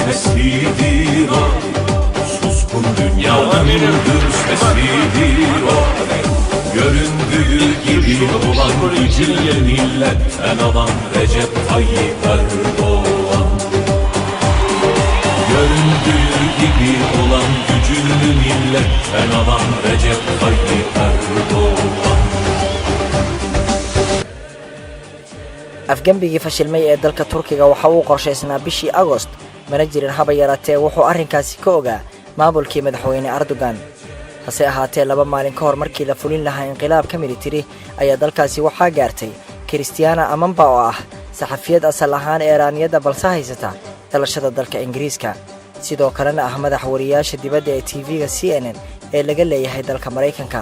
sesidir o, suskun dünyanın gür sesidir o. Göründüğü gibi olan gücünü milletten alan Recep Tayyip Erdoğan. Göründüğü gibi olan gücünü milletten alan Recep Tayyip Erdoğan. afgambigii fashilmay ee dalka Turkiga waxa uu qorshaysnaa bishii Agost mana jirin haba yaraatee wuxuu arrinkaasi ka ogaa maamulkii madaxweyne Erdogan hase ahaatee laba maalin ka hor markii la fulin lahaa inqilaabka militari ayaa dalkaasi waxaa gaartay Cristiana Amanba oo ah saxafiyad asal ahaan Iiraaniyada balse haysata dhalashada dalka Ingiriiska sidoo kalena ah madaxwariyaasha dibadda ee TV-ga CNN ee laga leeyahay dalka Mareykanka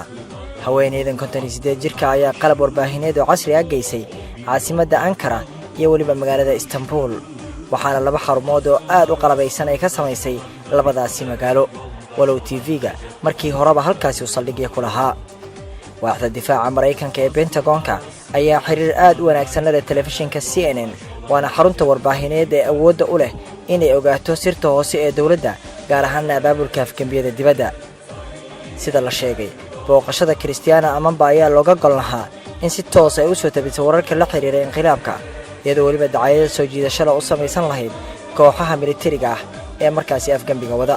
haweeneydan 58 jirka ayaa qalab warbaahineed oo casri ah geysay caasimadda Ankara iyo waliba magaalada Istanbul waxaana laba xarumood oo aad u qalabaysan ay ka samaysay labadaasi magaalo walow TV-ga markii horeba halkaasi u saldhigay ku lahaa waaxda difaaca Mareykanka ee Pentagon-ka ayaa xiriir aad u wanaagsan la leh telefishinka CNN waana xarunta warbaahineed ee awoodda u leh inay ogaato sirta hoose ee dawladda gaar ahaan abaabulka afgambiyada dibadda sida la sheegay booqashada Cristiana Amanba ayaa looga gol lahaa in si toos ay u soo tabiso wararka la xiriira inqilaabka iyadoo waliba dacayada soo jiidashada u samaysan lahayd kooxaha militariga ah ee markaasi afgambiga wada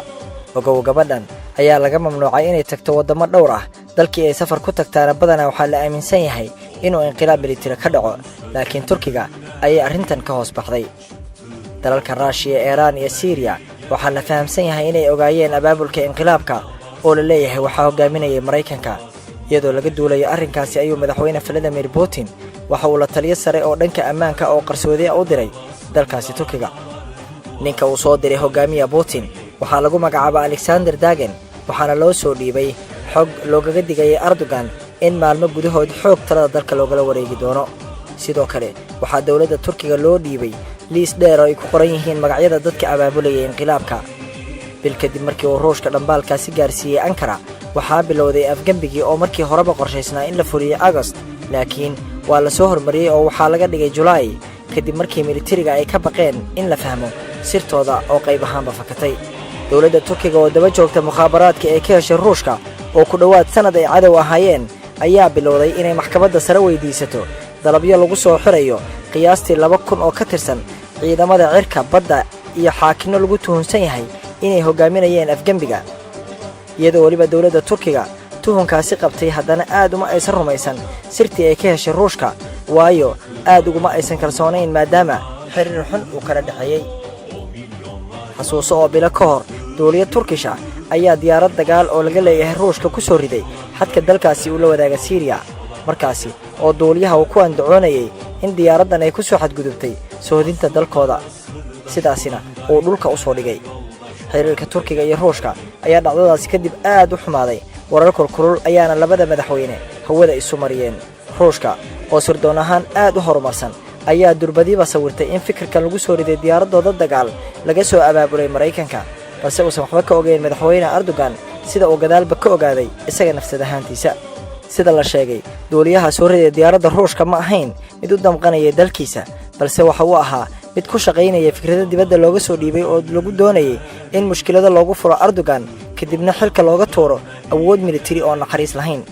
ogow gabadhan ayaa laga mamnuucay inay tagto wadamo dhowr ah dalkii ay safar ku tagtaana badanaa waxaa la aaminsan yahay inuu inqilaab militari ka dhaco laakiin Turkiga ayay arrintan ka hoos baxday dalalka Russia, Iran iyo Syria waxaa la fahamsan yahay inay ogaayeen abaabulka inqilaabka oo la leeyahay waxaa hogaaminayay Mareykanka iyadoo laga duulayo arrinkaasi ayuu madaxweyne Vladimir Putin waxa uu la taliye sare oo dhanka ammaanka oo qarsoodi ah u diray dalkaasi Turkiga ninka uu soo diray hogaamiyaha Putin waxaa lagu magacaabay Alexander Dagen waxaana loo soo dhiibay xog loogaga digay Erdogan in maalmo gudahood xoog talada dalka looga wareegi doono sidoo kale waxaa dawladda Turkiga loo dhiibay liis dheer oo ay ku qoran yihiin magacyada dadka abaabulaya inqilaabka bil kadib markii uu Ruushka dhambalkaasi gaarsiiyay Ankara waxaa bilowday afgambigii oo markii horeba qorshaysnaa in la fuliyo Agost laakiin waa la soo hormariyay oo waxaa laga dhigay July kadib markii militariga ay ka baqeen in la fahmo sirtooda oo qayb ahaanba fakatay dawladda Turkiga oo daba joogta mukhaabaraadka ee ka heshay Ruushka oo ku dhawaad sanad ay cadow ahaayeen ayaa bilowday inay maxkamadda sare weydiisato dalabyo lagu soo xirayo qiyaastii 2,000 oo ka tirsan ciidamada cirka badda iyo xaakino lagu tuhunsan yahay inay hogaaminayeen afgambiga iyadoo waliba dawladda Turkiga tuhunkaasi qabtay haddana aad uma aysan rumaysan sirtii ay ka heshay Ruushka waayo aad uguma aysan kalsoonayn maadaama xiriir xun uu kala dhaxeeyay xasuuso oo bilo ka hor dawladda Turkish ayaa diyaarad dagaal oo laga leeyahay Ruushka ku soo riday xadka dalkaasi uu la wadaaga Syria markaasi oo dawliyaha uu ku andacoonayay in diyaaradan ay ku soo xadgudubtay soodinta dalkooda sidaasina uu dhulka u soo dhigay xiriirka Turkiga iyo Ruushka ayaa dhacdadaasi kadib aad u xumaaday warar kulkulul ayaana labada madaxweyne hawada isu mariyeen Ruushka oo sirdoon ahaan aad u horumarsan ayaa durbadiiba sawirtay in fikirkan lagu soo riday diyaaradooda dagaal laga soo abaabulay Mareykanka balse uusan waxba ka ogeyn madaxweyne Erdogan sida uu gadaalba ka ogaaday isaga nafsad ahaantiisa sida la sheegay dawliyaha soo riday diyaaradda Ruushka ma ahayn mid u damqanaya dalkiisa balse waxa uu ahaa mid ku shaqeynaya fikrada dibadda looga soo dhiibay oo lagu doonayay in mushkilada loogu furo Erdogan kadibna xilka looga tooro awood militari oo naxariis lahayn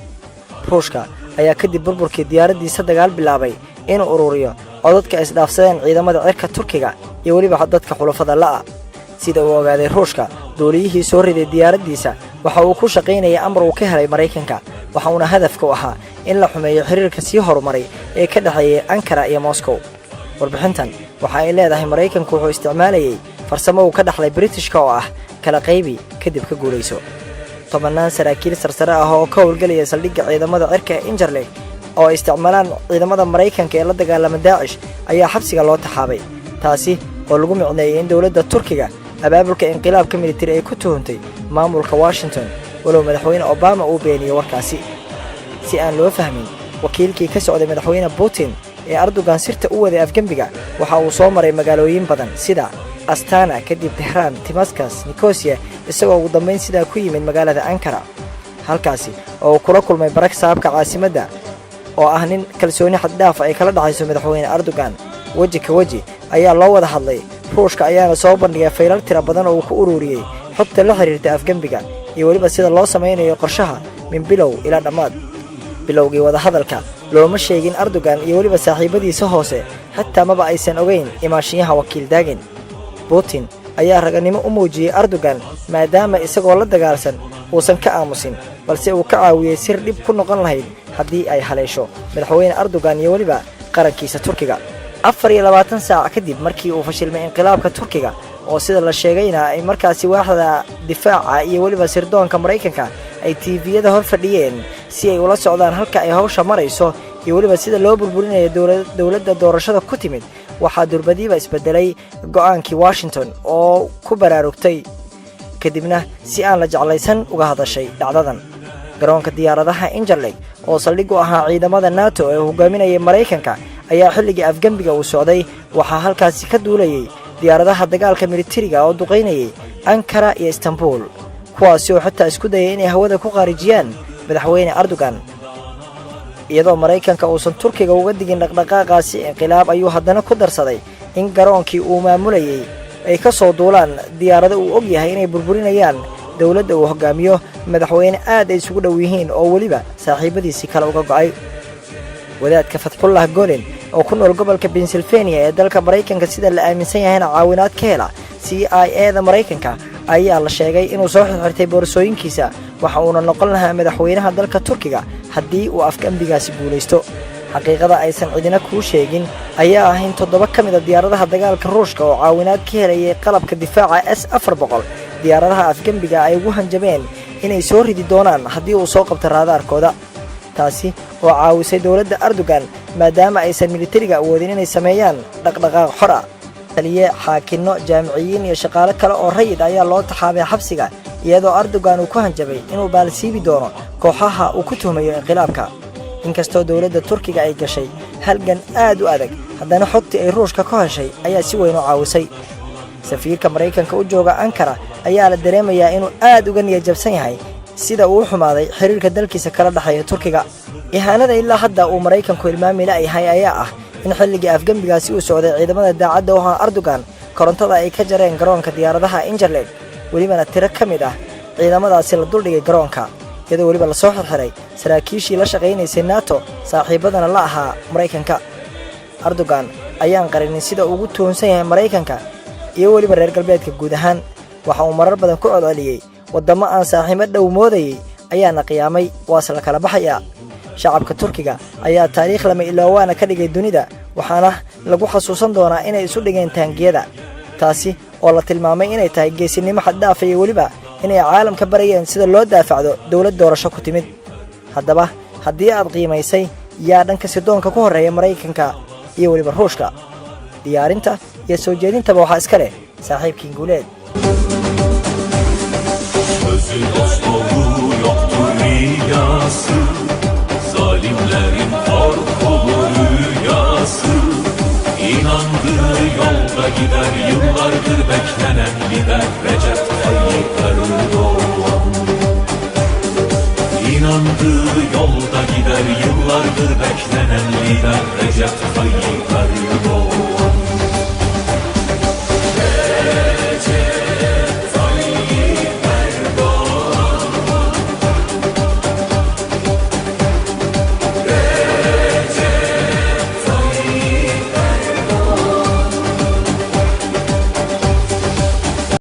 Ruushka ayaa kadib burburkii diyaaradiisa dagaal bilaabay inuu ururiyo codadka isdhaafsadeen ciidamada cirka Turkiga iyo waliba dadka xulafada la'a sida uu ogaaday Ruushka dawliyihii soo riday diyaaradiisa waxa uu ku shaqeynayay amar uu ka helay Mareykanka waxa uu hadafka u ahaa in la xumeeyo xiriirka sii horumaray ee ka dhaxeeyay Ankara iyo Moscow warbixintan waxa ay leedahay Mareykanku wuxuu isticmaalayay farsamo uu ka dhaxlay Britishka oo ah kala qaybi kadib ka guuleyso tobanaan saraakiil sarsare ah oo ka howlgalaya saldhigga ciidamada cirka ee Incirlik oo isticmaalaan ciidamada Mareykanka ee la dagaalama Daesh ayaa xabsiga loo taxaabay taasi oo lagu micneeyay in dawladda Turkiga abaabulka inqilaabka militari ay ku tuhuntay maamulka Washington walow madaxweyne Obama uu beeniyay warkaasi si aan loo fahmin wakiilkii ka socday madaxweyne Putin ee Erdogan sirta u waday afgembiga waxa uu soo maray magaalooyin badan sida Astana, kadib Tehran, Damascus, Nicosia, isagoo ugu dambeyn sidaa ku yimid magaalada Ankara, halkaasi oo kula kulmay Barak saabka caasimadda oo ah nin kalsooni xad dhaaf ay kala dhacayso madaxweyne Erdogan. Waji ka waji ayaa loo wada hadlay. Ruushka ayaana soo bandhigay faylal tira badan oo uu ku ururiyay xogta la xiriirta afgembiga iyo waliba sida loo sameeyo qorshaha min bilow ilaa dhamaad. bilowgii wada hadalka looma sheegin Erdogan iyo waliba saaxiibadiisa hoose, xataa maba aysan ogeyn imaashiyaha wakiil Daagin. Putin ayaa raganimo u muujiyay Erdogan maadaama isagoo la dagaalsan uusan ka aamusin, balse uu ka caawiyay sir dhib ku noqon lahayd haddii ay haleesho madaxweyne Erdogan iyo waliba qarankiisa Turkiga. 24 saac kadib markii uu fashilmay inqilaabka Turkiga oo sida la sheegayna ay markaasi waaxda difaaca iyo waliba sirdoonka Mareykanka ay TV-yada hor fadhiyeen si ay ula socdaan halka ay hawsha marayso iyo waliba sida loo burburinayo dawladda doorashada ku timid, waxaa durbadiiba isbedelay go'aankii Washington oo ku baraarugtay kadibna si aan la jeclaysan uga hadashay dhacdadan. garoonka diyaaradaha Incirlik oo saldhig u ahaa ciidamada NATO ee hogaaminayay Mareykanka ayaa xilligii afgembiga uu socday waxaa halkaasi ka duulayay diyaaradaha dagaalka militariga oo duqeynayay Ankara iyo Istanbul, kuwaasi oo xitaa isku dayay inay hawada ku qaarijiyaan madaxweyne Erdogan. iyadoo Mareykanka uusan Turkiga uga digin dhaqdhaqaaqaasi inqilaab ayuu haddana ku darsaday in garoonkii uu maamulayay ay ka soo duulaan diyaarado uu og yahay inay burburinayaan dawladda uu hogaamiyo madaxweyne aad ay isugu dhow yihiin oo waliba saaxiibadiisii kale uga go'ay. wadaadka Fatxullah Gulen oo ku nool gobolka Pennsylvania ee dalka Mareykanka sida la aaminsan yahayna caawinaad ka hela CIA-da Mareykanka ayaa la sheegay inuu soo xirtay boorsooyinkiisa waxa uuna noqon lahaa madaxweynaha dalka Turkiga haddii uu afgembigaasi guuleysto. xaqiiqada aysan cidina ku sheegin ayaa ah in 7 ka mid ah diyaaradaha dagaalka Ruushka oo caawinaad ka helay qalabka difaaca S-400 diyaaradaha afgembiga ay ugu hanjabeen inay soo ridi doonaan haddii uu soo qabto raadaarkooda, taasi oo caawisay dawladda Erdogan maadaama aysan militariga awoodin inay sameeyaan dhaqdhaqaaq xor ah. taliye, xaakinno, jaamiciyiin iyo shaqaale kale oo rayid ayaa loo taxaabay xabsiga iyadoo Erdogan uu ku hanjabay inuu baalsiibi doono kooxaha uu ku tuhmayo inqilaabka. inkastoo dawladda Turkiga ay gashay halgan aad u adag, haddana xogtii ay Ruushka ka heshay ayaa si weyn u caawisay. safiirka Mareykanka u jooga Ankara ayaa la dareemayaa inuu aad uga niyad jabsan yahay sida uu xumaaday xiriirka dalkiisa kala dhaxeeya Turkiga. ihaanada ilaa hadda uu Mareykanku ilmaami la yahay ayaa ah in xilligii afgembigaasi uu socday ciidamada daacadda u ahaa Erdogan korontada ay ka jareen garoonka diyaaradaha Incirlik, welibana tiro ka mid ah ciidamadaasi la duldhigay garoonka, iyadoo weliba la soo xirxiray saraakiishii la shaqaynaysay NATO saaxiibadana la ahaa Mareykanka. Erdogan ayaan qarinin sida ugu toonsan yahay Mareykanka iyo weliba reer galbeedka guud ahaan, waxa uu marar badan ku codceliyay wadamo aan saaxiibo dhow moodayay ayaana qiyaamay waase la kala baxayaa. shacabka Turkiga ayaa taariikh lama ilaawaana ka dhigay dunida, waxaana lagu xasuusan doonaa inay isu dhigeen taangiyada, taasi oo la tilmaamay inay tahay geesinimo xad dhaaf iyo weliba inay caalamka barayeen sida loo daafacdo dawlad doorasho ku timid. haddaba haddii aad qiimaysay yaa dhanka sirdoonka ku horeeya Mareykanka iyo weliba Ruushka, diyaarinta iyo soo jeedintaba waxaa iska leh saaxiibkiin Guuleed. Sözü dost doğru yoktur riyası, zalimlerin korkulu rüyası. İnandığı yolda gider yıllardır beklenen lider Recep Tayyip Erdoğan. İnandığı yolda gider yıllardır beklenen lider Recep Tayyip Erdoğan.